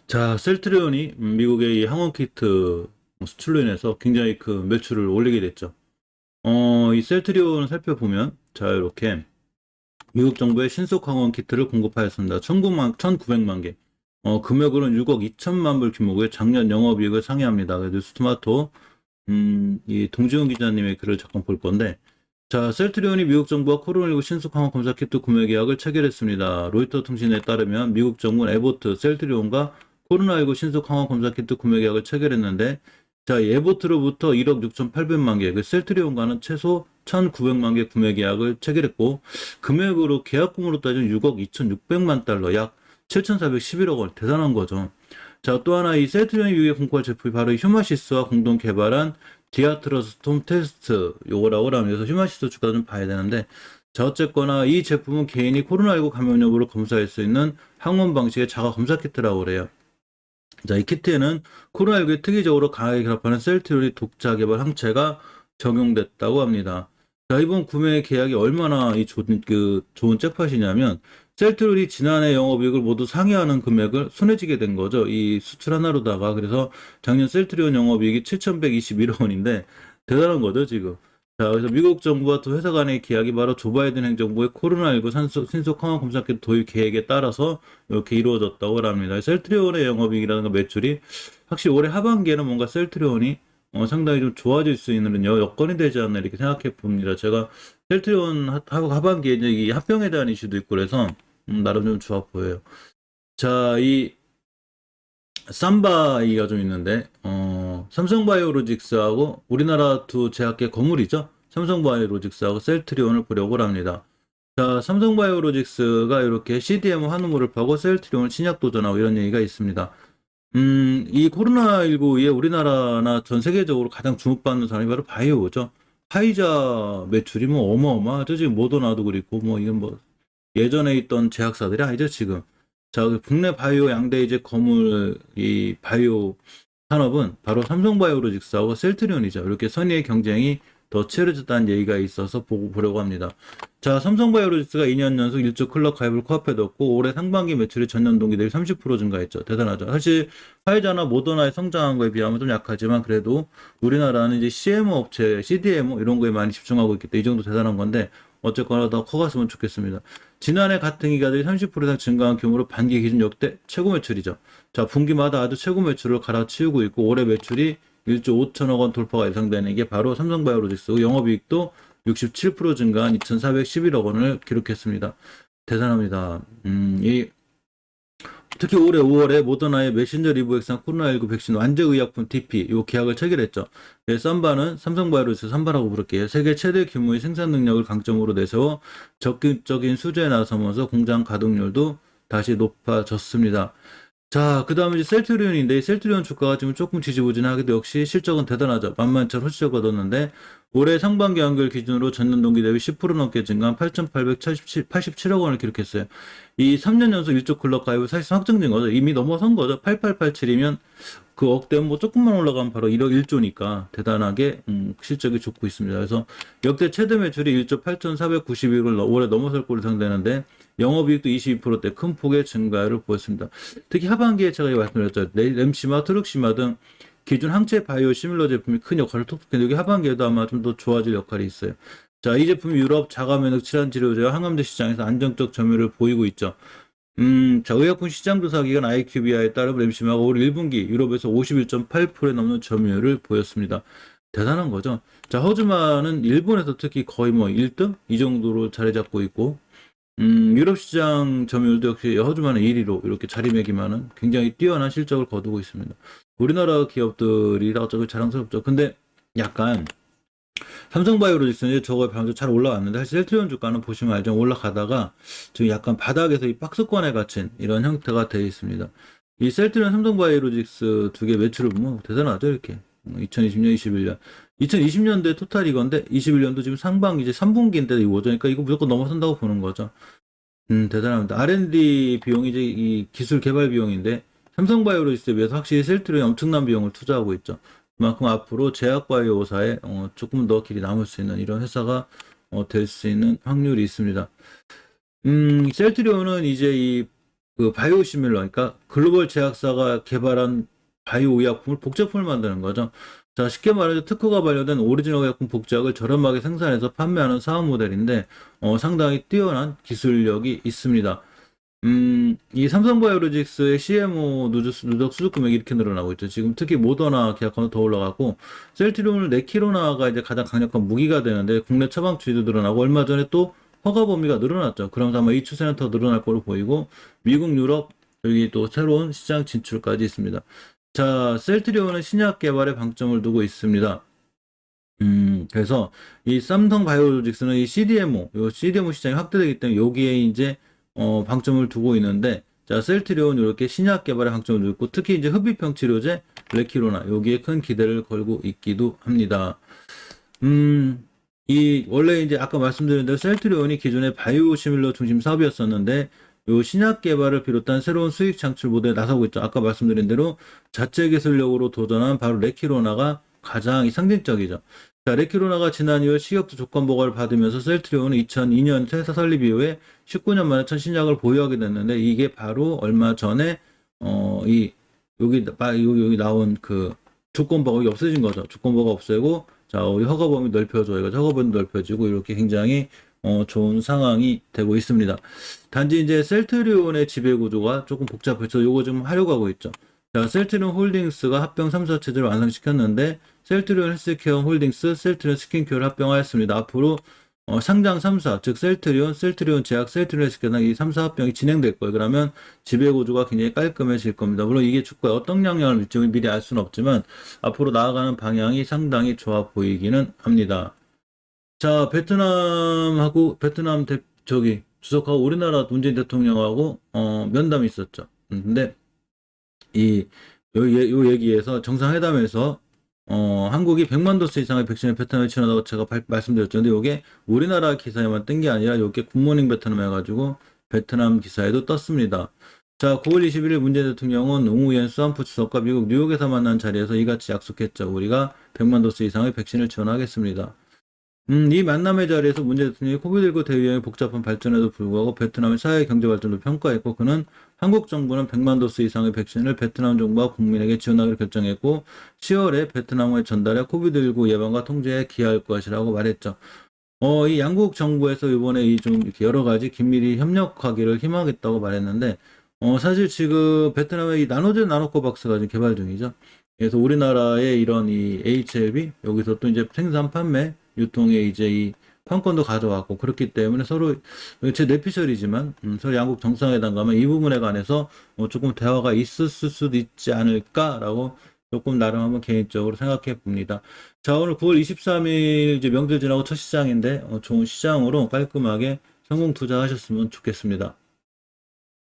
자, 셀트리온이 미국의 이 항원 키트 수출로 인해서 굉장히 그 매출을 올리게 됐죠. 이 셀트리온을 살펴보면, 자, 이렇게 미국 정부의 신속 항원 키트를 공급하였습니다. 1900만 개. 금액으로는 6억 2천만 불 규모의 작년 영업이익을 상회합니다. 그래서 뉴스토마토, 이 동지훈 기자님의 글을 잠깐 볼 건데, 자, 셀트리온이 미국 정부와 코로나19 신속 항원 검사 키트 구매 계약을 체결했습니다. 로이터 통신에 따르면 미국 정부는 에보트, 셀트리온과 코로나19 신속 항원 검사 키트 구매 계약을 체결했는데, 자, 에보트로부터 1억 6,800만 개, 그 셀트리온과는 최소 1,900만 개 구매 계약을 체결했고, 금액으로 계약금으로 따지면 6억 2,600만 달러, 약 7,411억 원, 대단한 거죠. 자, 또 하나 이 셀트리온이 위에 공개할 제품이 바로 휴마시스와 공동 개발한 디아트러스톰 테스트 요거라고 하면서 휴마시스 주가 좀 봐야 되는데, 자, 어쨌거나 이 제품은 개인이 코로나19 감염 여부를 검사할 수 있는 항원 방식의 자가 검사 키트라고 그래요. 자, 이 키트에는 코로나19에 특이적으로 강하게 결합하는 셀트리온이 독자 개발 항체가 적용됐다고 합니다. 자, 이번 구매 계약이 얼마나 좋은 잭팟이냐면, 셀트리온이 지난해 영업이익을 모두 상회하는 금액을 손에 쥐게 된 거죠. 이 수출 하나로다가. 그래서 작년 셀트리온 영업이익이 7,121억 원인데, 대단한 거죠, 지금. 자, 그래서 미국 정부와 두 회사 간의 계약이 바로 조 바이든 행정부의 코로나19 신속 항원 검사키트 도입 계획에 따라서 이렇게 이루어졌다고 합니다. 셀트리온의 영업이익이라든가 매출이 확실히 올해 하반기에는 뭔가 셀트리온이 상당히 좀 좋아질 수 있는 여건이 되지 않나 이렇게 생각해 봅니다. 제가 셀트리온 하반기에 이제 이 합병에 대한 이슈도 있고 그래서 나름 좀 좋아 보여요. 자, 이 삼바이가 좀 있는데 삼성바이오로직스하고 우리나라 두 제약계 건물이죠. 삼성바이오로직스하고 셀트리온을 보려고 합니다. 자, 삼성바이오로직스가 이렇게 CDMO 한우물을 파고 셀트리온을 신약 도전하고 이런 얘기가 있습니다. 이 코로나19 이에 우리나라나 전 세계적으로 가장 주목받는 사람이 바로 바이오죠. 화이자 매출이 뭐 어마어마하죠. 지금 모더나도 그렇고 뭐 이건 뭐 예전에 있던 제약사들이 아니죠, 지금. 자, 국내 바이오 양대 이제 거물 이 바이오 산업은 바로 삼성바이오로직스하고 셀트리온이죠. 이렇게 선의의 경쟁이 더 치열해졌다는 얘기가 있어서 보려고 합니다. 자, 삼성바이오로직스가 2년 연속 1조 클럽 가입을 코앞에 뒀고 올해 상반기 매출이 전년 동기 대비 30% 증가했죠. 대단하죠. 사실 화이자나 모더나의 성장한 거에 비하면 좀 약하지만 그래도 우리나라는 이제 CMO 업체, CDMO 이런 거에 많이 집중하고 있기 때문에 이 정도 대단한 건데 어쨌거나 더 커갔으면 좋겠습니다. 지난해 같은 기간들이 30% 이상 증가한 규모로 반기 기준 역대 최고 매출이죠. 자, 분기마다 아주 최고 매출을 갈아치우고 있고 올해 매출이 1조 5천억 원 돌파가 예상되는 게 바로 삼성바이오로직스고 영업이익도 67% 증가한 2,411억 원을 기록했습니다. 대단합니다. 특히 올해 5월에 모더나의 메신저 리브액상 코로나19 백신 완제의약품 DP 요 계약을 체결했죠. 네, 삼바는 삼성바이오로직스 삼바라고 부를게요. 세계 최대 규모의 생산 능력을 강점으로 내세워 적극적인 수주에 나서면서 공장 가동률도 다시 높아졌습니다. 자, 그 다음에 이제 셀트리온인데, 이 셀트리온 주가가 지금 조금 지지부진하게도 역시 실적은 대단하죠. 만만치 않은 실적을 얻었는데, 올해 상반기 연결 기준으로 전년 동기 대비 10% 넘게 증가한 8,887억 원을 기록했어요. 이 3년 연속 1조 클럽 가입을 사실상 확정된 거죠. 이미 넘어선 거죠. 8887이면 그 억대면 뭐 조금만 올라가면 바로 1억 1조니까 대단하게 실적이 좋고 있습니다. 그래서 역대 최대 매출이 1조 8,491을 올해 넘어설 걸로 예상되는데 영업이익도 22%대 큰 폭의 증가를 보였습니다. 특히 하반기에 제가 말씀드렸죠. 램시마, 트룩시마 등 기존 항체 바이오 시밀러 제품이 큰 역할을 톡톡했는데 여기 하반기에도 아마 좀 더 좋아질 역할이 있어요. 자, 이 제품이 유럽 자가면역 질환 치료제와 항암제 시장에서 안정적 점유율을 보이고 있죠. 자, 의약품 시장 조사 기관 IQVIA에 따르면 램시마가 올 1분기 유럽에서 51.8%에 넘는 점유율을 보였습니다. 대단한 거죠. 자, 허즈만은 일본에서 특히 거의 뭐 1등? 이 정도로 자리 잡고 있고, 유럽 시장 점유율도 역시 허즈만의 1위로 이렇게 자리매김하는 굉장히 뛰어난 실적을 거두고 있습니다. 우리나라 기업들이라 어쩌고 자랑스럽죠. 근데 약간 삼성바이오로직스는 저거 방금 잘 올라왔는데 사실 셀트리온 주가는 보시면 알죠. 올라가다가 지금 약간 바닥에서 이 박스권에 갇힌 이런 형태가 되어 있습니다. 이 셀트리온 삼성바이오로직스 두 개 매출을 보면 대단하죠. 이렇게 2020년, 21년. 2020년도에 토탈 이건데 21년도 지금 상반기 이제 3분기인데 이거죠. 그러니까 이거 무조건 넘어선다고 보는 거죠. 대단합니다. R&D 비용이 이제 이 기술 개발 비용인데 삼성바이오로직스에 비해서 확실히 셀트리온이 엄청난 비용을 투자하고 있죠. 그만큼 앞으로 제약바이오사에 조금 더 길이 남을 수 있는 이런 회사가 될 수 있는 확률이 있습니다. 셀트리온은 이제 이 그 바이오시밀러, 그러니까 글로벌 제약사가 개발한 바이오 의약품을 복제품을 만드는 거죠. 자, 쉽게 말해서 특허가 반려된 오리지널 의약품 복제약을 저렴하게 생산해서 판매하는 사업 모델인데, 상당히 뛰어난 기술력이 있습니다. 이 삼성바이오로직스의 CMO 누적 수주 금액이 이렇게 늘어나고 있죠. 지금 특히 모더나 계약하면 더 올라가고, 셀트리온을 레키로나가 이제 가장 강력한 무기가 되는데, 국내 처방 주의도 늘어나고, 얼마 전에 또 허가 범위가 늘어났죠. 그러면서 아마 이 추세는 더 늘어날 걸로 보이고, 미국, 유럽, 여기 또 새로운 시장 진출까지 있습니다. 자, 셀트리온은 신약 개발에 방점을 두고 있습니다. 그래서 이 삼성 바이오로직스는 이 CDMO, 요 CDMO 시장이 확대되기 때문에 여기에 이제 방점을 두고 있는데, 자, 셀트리온 이렇게 신약 개발에 방점을 두고 있고, 특히 이제 흡입형 치료제 레키로나 여기에 큰 기대를 걸고 있기도 합니다. 이 원래 이제 아까 말씀드린 대로 셀트리온이 기존의 바이오시밀러 중심 사업이었었는데, 요 신약 개발을 비롯한 새로운 수익 창출 모델에 나서고 있죠. 아까 말씀드린 대로 자체 기술력으로 도전한 바로 레키로나가 가장 상징적이죠. 자, 레키로나가 지난 2월 식약처 조건 보고를 받으면서 셀트리온은 2002년 회사 설립 이후에 19년 만에 첫 신약을 보유하게 됐는데, 이게 바로 얼마 전에 이 여기 나온 그 조건 보고가 없어진 거죠. 조건 보고가 없애고, 자, 우리 허가 범위 넓혀줘. 이거 허가 범위 넓혀지고 이렇게 굉장히 좋은 상황이 되고 있습니다. 단지 이제 셀트리온의 지배 구조가 조금 복잡해서 요거 좀 하려고 하고 있죠. 자, 셀트리온 홀딩스가 합병 3사 체제를 완성시켰는데, 셀트리온 헬스케어 홀딩스, 셀트리온 스킨케어를 합병하였습니다. 앞으로 상장 3사, 즉 셀트리온, 셀트리온 제약, 셀트리온 헬스케어 이 3사 합병이 진행될 거예요. 그러면 지배 구조가 굉장히 깔끔해질 겁니다. 물론 이게 주가에 어떤 영향을 미칠지 미리 알 수는 없지만 앞으로 나아가는 방향이 상당히 좋아 보이기는 합니다. 자, 저기 주석하고 우리나라 문재인 대통령하고 면담이 있었죠. 근데 이 요 얘기에서 정상회담에서 한국이 100만 도스 이상의 백신을 베트남에 지원하다고 제가 말씀드렸죠. 근데 요게 우리나라 기사에만 뜬 게 아니라 요게 굿모닝 베트남 해가지고 베트남 기사에도 떴습니다. 자, 9월 21일 문재인 대통령은 웅우옌 수안푸 주석과 미국 뉴욕에서 만난 자리에서 이같이 약속했죠. 우리가 100만 도스 이상의 백신을 지원하겠습니다. 이 만남의 자리에서 문재인 대통령이 코비드19 대유행의 복잡한 발전에도 불구하고 베트남의 사회 경제 발전도 평가했고, 그는 한국 정부는 100만 도스 이상의 백신을 베트남 정부와 국민에게 지원하기로 결정했고 10월에 베트남에 전달해 코비드19 예방과 통제에 기여할 것이라고 말했죠. 이 양국 정부에서 이번에 이 좀 이렇게 여러 가지 긴밀히 협력하기를 희망했다고 말했는데, 사실 지금 베트남의 이 나노젠 나노코박스가 지금 개발 중이죠. 그래서 우리나라의 이런 이 HLB 여기서 또 이제 생산 판매 유통에 이제 이 판권도 가져왔고, 그렇기 때문에 서로 제 뇌피셜이지만 서로 양국 정상회담 가면 이 부분에 관해서 조금 대화가 있었을 수도 있지 않을까라고 조금 나름 한번 개인적으로 생각해 봅니다. 자, 오늘 9월 23일 이제 명절 지나고 첫 시장인데 좋은 시장으로 깔끔하게 성공 투자하셨으면 좋겠습니다.